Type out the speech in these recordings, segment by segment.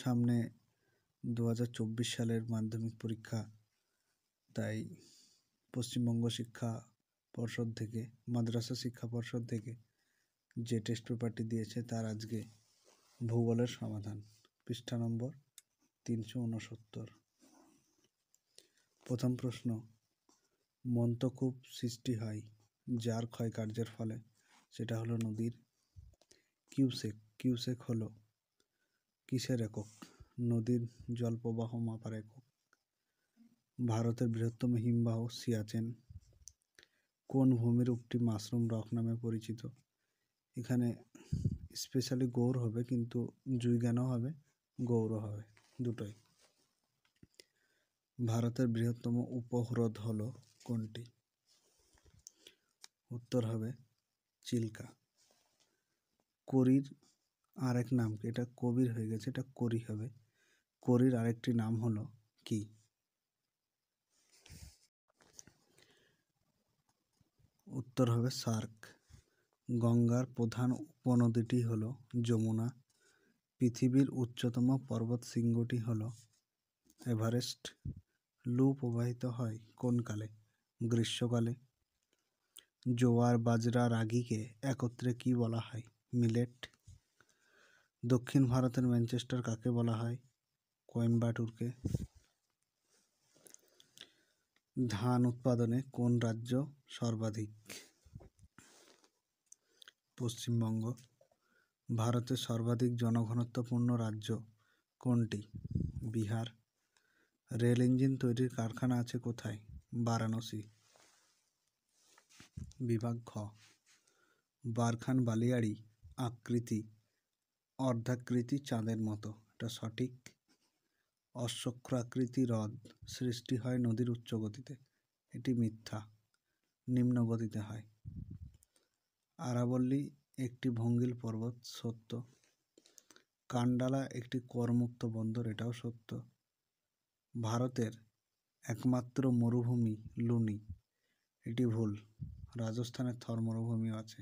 সামনে 2024 সালের মাধ্যমিক পরীক্ষা, তাই পশ্চিমবঙ্গ শিক্ষা পর্ষদ থেকে, মাদ্রাসা শিক্ষা পর্ষদ থেকে যে টেস্ট পেপারটি দিয়েছে তার আজকে ভূগোলের সমাধান। পৃষ্ঠা নম্বর 369। প্রথম প্রশ্ন, মন্তকূপ সৃষ্টি হয় যার ক্ষয়কার্যের ফলে, সেটা হলো নদীর। কিউসেক হলো কিসের একক? নদীর জল প্রবাহ মাপার একক। ভারতের বৃহত্তম হিমবাহ সিয়াচেন। কোন ভূমিরূপটি মাশরুম রক নামে পরিচিত? এখানে স্পেশালি গৌর হবে, কিন্তু জুইজ্ঞানও হবে, গৌর হবে, দুটোই। ভারতের বৃহত্তম উপহ্রদ হলো কোনটি? উত্তর হবে চিল্কা। করির আরেক নাম কি? এটা কবির হয়ে গেছে, এটা করি হবে। করির আরেকটি নাম হলো কি? উত্তর হবে সার্ক। গঙ্গার প্রধান উপনদীটি হলো যমুনা। পৃথিবীর উচ্চতম পর্বত শৃঙ্গটি হলো এভারেস্ট। লু প্রবাহিত হয় কোন কালে? গ্রীষ্মকালে। জোয়ার, বাজরা, রাগিকে একত্রে কি বলা হয়? মিলেট। দক্ষিণ ভারতের ম্যানচেস্টার কাকে বলা হয়? কোয়েম্বাটুরকে। ধান উৎপাদনে কোন রাজ্য সর্বাধিক? পশ্চিমবঙ্গ। ভারতের সর্বাধিক জনঘনত্বপূর্ণ রাজ্য কোনটি? বিহার। রেল ইঞ্জিন তৈরির কারখানা আছে কোথায়? বারাণসী। বিভাগ খ। বারখান বালিয়াড়ি আকৃতি অর্ধাকৃতি চাঁদের মতো, এটা সঠিক। অশ্বক্ষাকৃতি হ্রদ সৃষ্টি হয় নদীর উচ্চ গতিতে, এটি মিথ্যা, নিম্ন গতিতে হয়। আরাবল্লী একটি ভঙ্গিল পর্বত, সত্য। কান্ডালা একটি করমুক্ত বন্দর, এটাও সত্য। ভারতের একমাত্র মরুভূমি লুনি, এটি ভুল, রাজস্থানের থর মরুভূমিও আছে।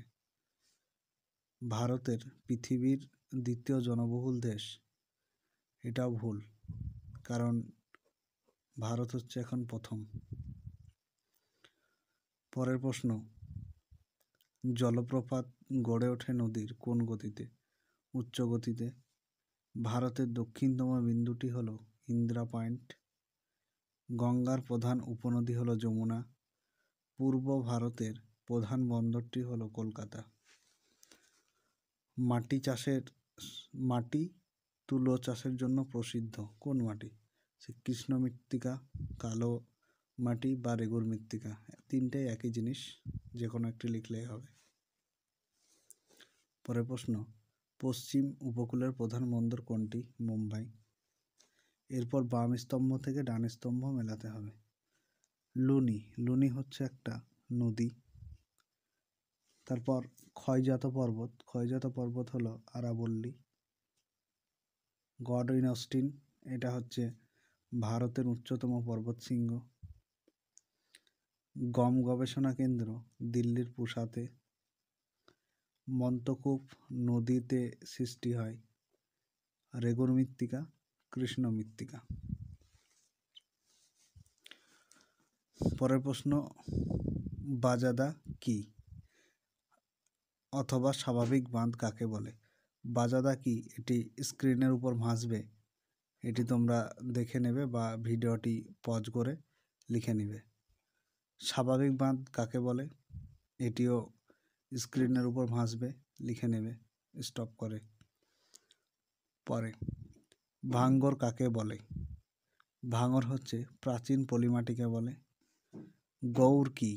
ভারতের পৃথিবীর দ্বিতীয় জনবহুল দেশ, এটাও ভুল, কারণ ভারত হচ্ছে এখন প্রথম। পরের প্রশ্ন, জলপ্রপাত গড়ে ওঠে নদীর কোন গতিতে? উচ্চ গতিতে। ভারতের দক্ষিণতম বিন্দুটি হলো ইন্দিরা পয়েন্ট। গঙ্গার প্রধান উপনদী হলো যমুনা। পূর্ব ভারতের প্রধান বন্দরটি হলো কলকাতা। মাটি তুলো চাষের জন্য প্রসিদ্ধ কোন মাটি? কৃষ্ণ মৃত্তিকা, কালো মাটি বা রেগুর মৃত্তিকা, তিনটেই একই জিনিস, যে কোনো একটি লিখলেই হবে। পরের প্রশ্ন, পশ্চিম উপকূলের প্রধান বন্দর কোনটি? মুম্বাই। এরপর বাম স্তম্ভ থেকে ডান স্তম্ভ মেলাতে হবে। লুনি হচ্ছে একটা নদী। তারপর ক্ষয়জাত পর্বত হলো আরাবল্লী। গডউইন অস্টিন, এটা হচ্ছে ভারতের উচ্চতম পর্বতশৃঙ্গ। গম গবেষণা কেন্দ্র দিল্লির পুসাতে। মন্তকূপ নদীতে সৃষ্টি হয় রেগুর মৃত্তিকা, কৃষ্ণ মৃত্তিকা। পরের প্রশ্ন, বাজাদা কি অথবা স্বাভাবিক বাঁধ কাকে বলে? বাজাদা কি, এটি স্ক্রিনের উপর ভাসবে, এটি তোমরা দেখে নেবে বা ভিডিওটি পজ করে লিখে নেবে। স্বাভাবিক বাঁধ কাকে বলে, এটিও স্ক্রিনের উপর ভাসবে, লিখে নেবে স্টপ করে। পরে, ভাঙ্গর কাকে বলে? ভাঙর হচ্ছে প্রাচীন পলিমাটিকে বলে। গৌর কি,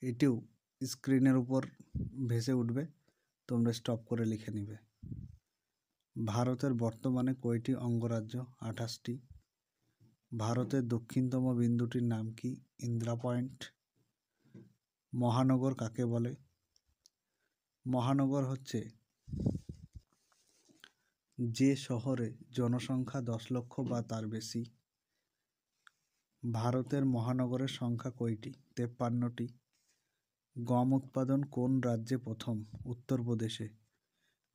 এটিও স্ক্রিনের উপর ভেসে উঠবে, তোমরা স্টপ করে লিখে নিবে। ভারতের বর্তমানে কয়টি অঙ্গরাজ্য? 28টি। ভারতের দক্ষিণতম বিন্দুটির নাম কি? ইন্দিরা পয়েন্ট। মহানগর কাকে বলে? মহানগর হচ্ছে যে শহরে জনসংখ্যা 10 লক্ষ বা তার বেশি। ভারতের মহানগরের সংখ্যা কয়টি? 53টি। গম উৎপাদন কোন রাজ্যে প্রথম? উত্তরপ্রদেশে।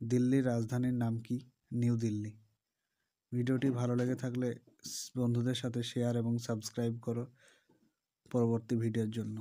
দিল্লির রাজধানীর নাম কি? নিউ দিল্লি। ভিডিওটি ভালো লেগে থাকলে বন্ধুদের সাথে শেয়ার এবং সাবস্ক্রাইব করো পরবর্তী ভিডিওর জন্য।